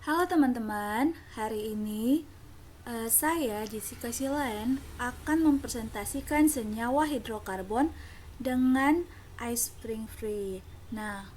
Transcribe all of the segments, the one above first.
Halo teman-teman, hari ini saya Jessica Silaen akan mempresentasikan senyawa hidrokarbon dengan ice spring free. Nah,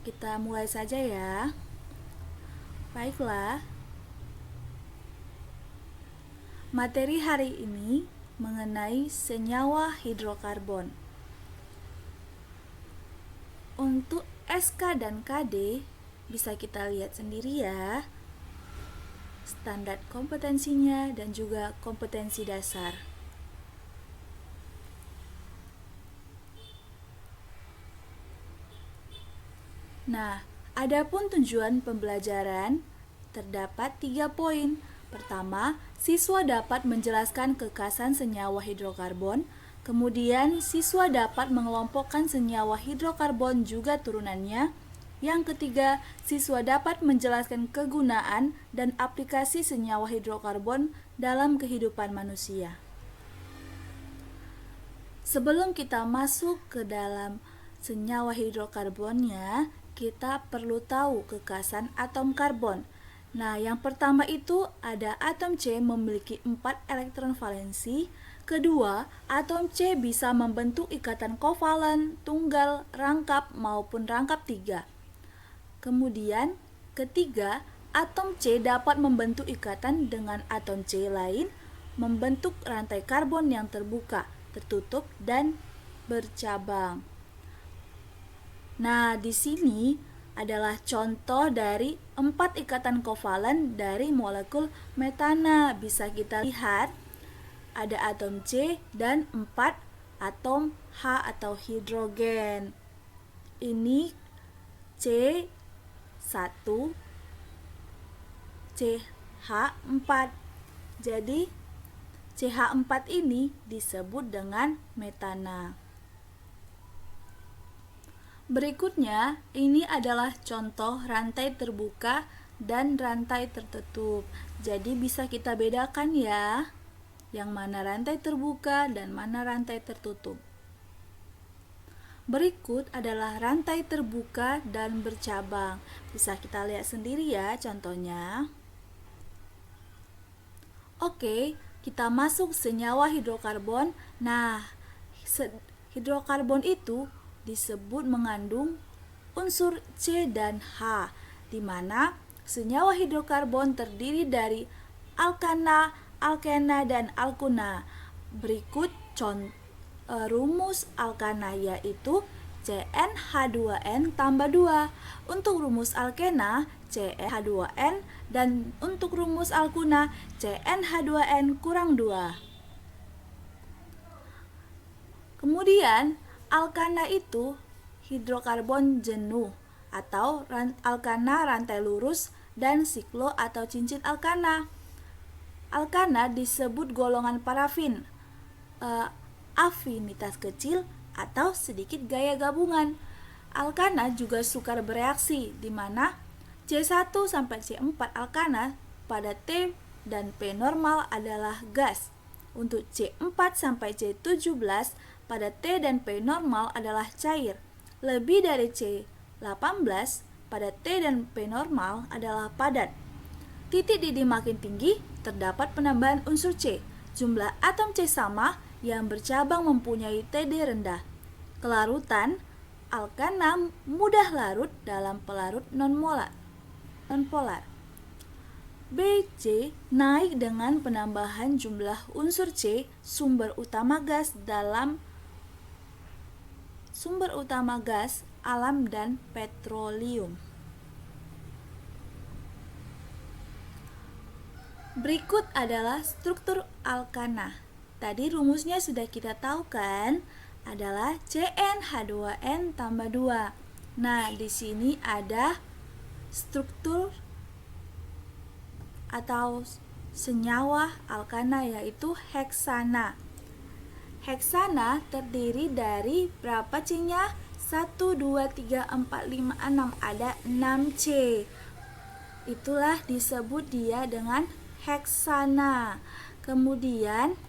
kita mulai saja ya. Baiklah, materi hari ini mengenai senyawa hidrokarbon. Untuk SK dan KD bisa kita lihat sendiri ya, standar kompetensinya dan juga kompetensi dasar. Nah, adapun tujuan pembelajaran terdapat 3 poin. Pertama, siswa dapat menjelaskan kekhasan senyawa hidrokarbon. Kemudian, siswa dapat mengelompokkan senyawa hidrokarbon juga turunannya. Yang ketiga, siswa dapat menjelaskan kegunaan dan aplikasi senyawa hidrokarbon dalam kehidupan manusia. Sebelum kita masuk ke dalam senyawa hidrokarbonnya, kita perlu tahu kekhasan atom karbon. Nah, yang pertama itu ada atom C memiliki 4 elektron valensi. Kedua, atom C bisa membentuk ikatan kovalen, tunggal, rangkap maupun rangkap 3. Kemudian, ketiga, atom C dapat membentuk ikatan dengan atom C lain, membentuk rantai karbon yang terbuka, tertutup, dan bercabang. Nah, di sini adalah contoh dari 4 ikatan kovalen dari molekul metana. Bisa kita lihat ada atom C dan 4 atom H atau hidrogen. Ini C1 CH4. Jadi CH4 ini disebut dengan metana. Berikutnya, ini adalah contoh rantai terbuka dan rantai tertutup. Jadi bisa kita bedakan ya, yang mana rantai terbuka dan mana rantai tertutup. Berikut adalah rantai terbuka dan bercabang. Bisa kita lihat sendiri ya contohnya. Oke, kita masuk senyawa hidrokarbon. Nah, hidrokarbon itu disebut mengandung unsur C dan H, di mana senyawa hidrokarbon terdiri dari alkana, alkena, dan alkuna. Berikut rumus alkana yaitu CnH2n tambah 2. Untuk rumus alkena CnH2n, dan untuk rumus alkuna CnH2n kurang 2. Kemudian alkana itu hidrokarbon jenuh atau alkana rantai lurus dan siklo atau cincin alkana. Alkana disebut golongan parafin, afinitas kecil atau sedikit gaya gabungan. Alkana juga sukar bereaksi, di mana C1 sampai C4 alkana pada T dan P normal adalah gas. Untuk C4 sampai C17 pada T dan P normal adalah cair. Lebih dari C18 pada T dan P normal adalah padat. Titik didih makin tinggi, terdapat penambahan unsur C. Jumlah atom C sama, yang bercabang mempunyai TD rendah. Kelarutan, alkana mudah larut dalam pelarut nonpolar. Bc naik dengan penambahan jumlah unsur C, sumber utama gas alam dan petroleum. Berikut adalah struktur alkana. Tadi rumusnya sudah kita tahu kan? Adalah CnH2n tambah 2. Nah, di sini ada struktur atau senyawa alkana yaitu heksana. Heksana terdiri dari berapa C-nya? 1, 2, 3, 4, 5, 6. Ada 6 C. Itulah disebut dia dengan heksana. Kemudian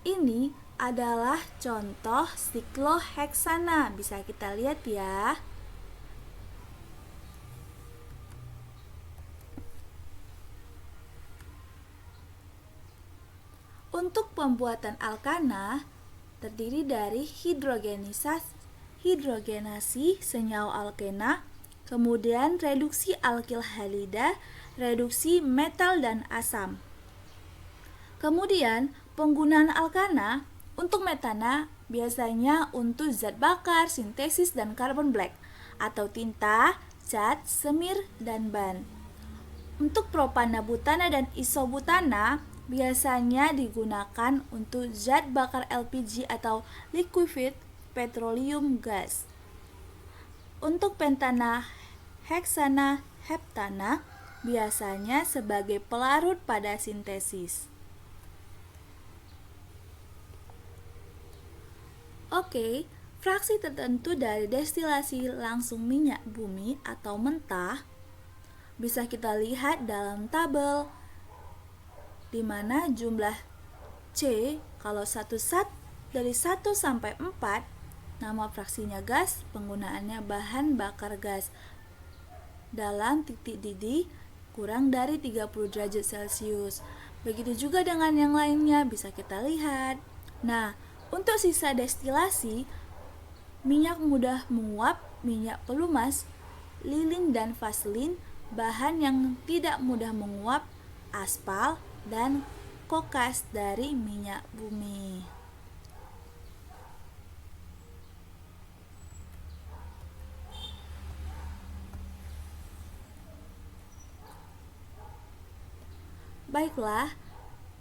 ini adalah contoh sikloheksana. Bisa kita lihat ya. Untuk pembuatan alkana terdiri dari hidrogenasi senyawa alkena, kemudian reduksi alkil halida, reduksi metal dan asam. Kemudian penggunaan alkana untuk metana biasanya untuk zat bakar, sintesis dan carbon black atau tinta, cat, semir, dan ban. Untuk propana, butana, dan isobutana biasanya digunakan untuk zat bakar LPG atau liquefied petroleum gas. Untuk pentana, heksana, heptana biasanya sebagai pelarut pada sintesis. Oke, fraksi tertentu dari destilasi langsung minyak bumi atau mentah bisa kita lihat dalam tabel, di mana jumlah C kalau dari 1 sampai 4 nama fraksinya gas, penggunaannya bahan bakar gas dalam titik didih kurang dari 30 derajat Celcius. Begitu juga dengan yang lainnya bisa kita lihat. Nah, untuk sisa destilasi, minyak mudah menguap, minyak pelumas, lilin dan vaselin, bahan yang tidak mudah menguap, aspal, dan kokas dari minyak bumi. Baiklah,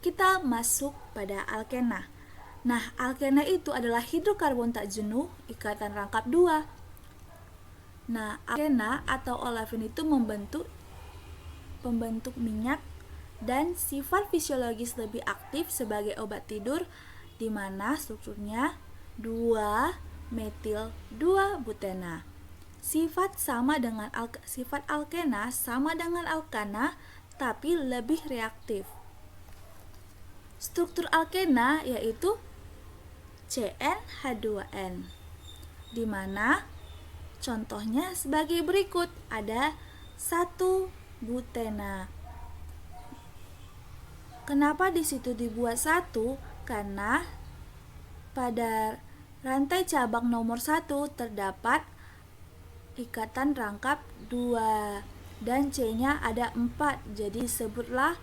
kita masuk pada alkena. Nah, alkena itu adalah hidrokarbon tak jenuh ikatan rangkap 2. Nah, alkena atau olefin itu pembentuk minyak dan sifat fisiologis lebih aktif sebagai obat tidur, di mana strukturnya 2-metil 2-butena. Sifat alkena sama dengan alkana tapi lebih reaktif. Struktur alkena yaitu CnH2n, di mana contohnya sebagai berikut, ada 1-butena. Kenapa di situ dibuat 1? Karena pada rantai cabang nomor 1 terdapat ikatan rangkap 2 dan C-nya ada 4, jadi disebutlah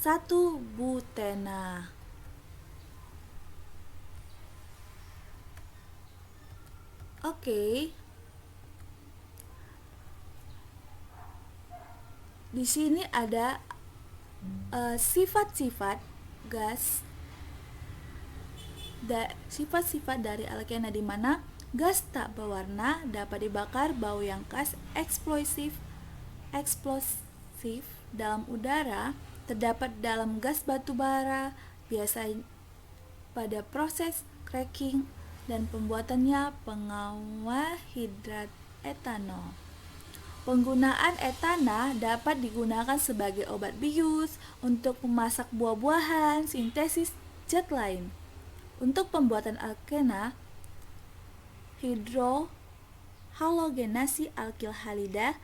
1-butena. Oke. Di sini ada sifat-sifat gas, sifat-sifat dari alkena, di mana gas tak berwarna, dapat dibakar, bau yang khas, eksplosif dalam udara, terdapat dalam gas batu bara, biasa pada proses cracking, dan pembuatannya pengawal hidrat etanol. Penggunaan etana dapat digunakan sebagai obat bius, untuk memasak buah-buahan, sintesis zat lain. Untuk pembuatan alkena, halogenasi alkil halida,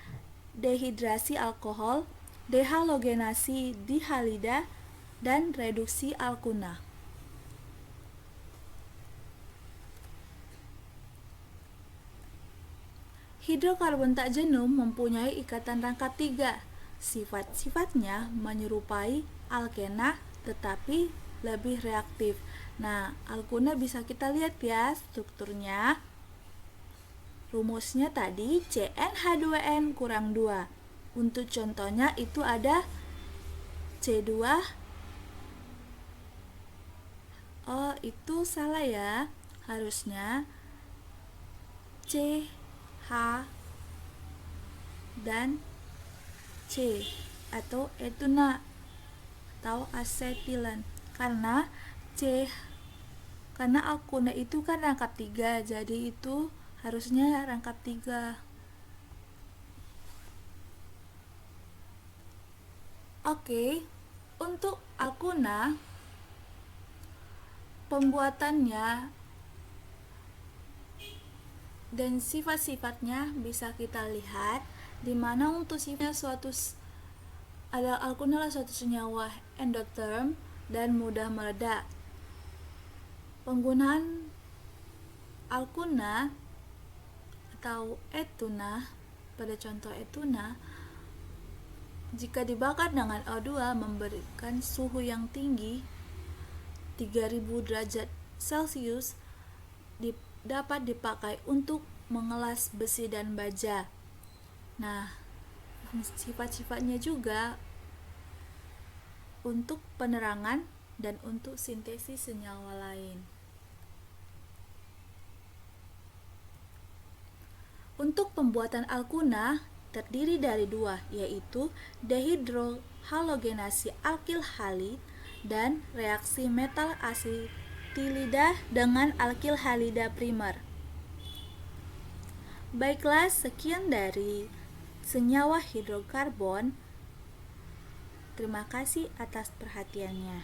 dehidrasi alkohol, dehalogenasi dihalida, dan reduksi alkuna. Hidrokarbon tak jenuh mempunyai ikatan rangkap 3. Sifat-sifatnya menyerupai alkena tetapi lebih reaktif. Nah, alkuna bisa kita lihat ya strukturnya. Rumusnya tadi CnH2n kurang 2. Untuk contohnya itu ada C2. Oh, itu salah ya. Harusnya CH dan C atau etuna atau asetilen, karena alkuna itu kan rangkap 3, jadi itu harusnya rangkap 3. Oke, untuk alkuna pembuatannya dan sifat-sifatnya bisa kita lihat, di mana untuk sifatnya alkuna adalah suatu senyawa endotherm dan mudah meledak. Penggunaan alkuna atau etuna, pada contoh etuna, jika dibakar dengan O2 memberikan suhu yang tinggi 3000 derajat Celcius, dapat dipakai untuk mengelas besi dan baja. Nah, sifat-sifatnya juga untuk penerangan dan untuk sintesis senyawa lain. Untuk pembuatan alkuna terdiri dari dua, yaitu dehidrohalogenasi alkil halid dan reaksi metal asetilida dengan alkil halida primer. Baiklah, sekian dari senyawa hidrokarbon. Terima kasih atas perhatiannya.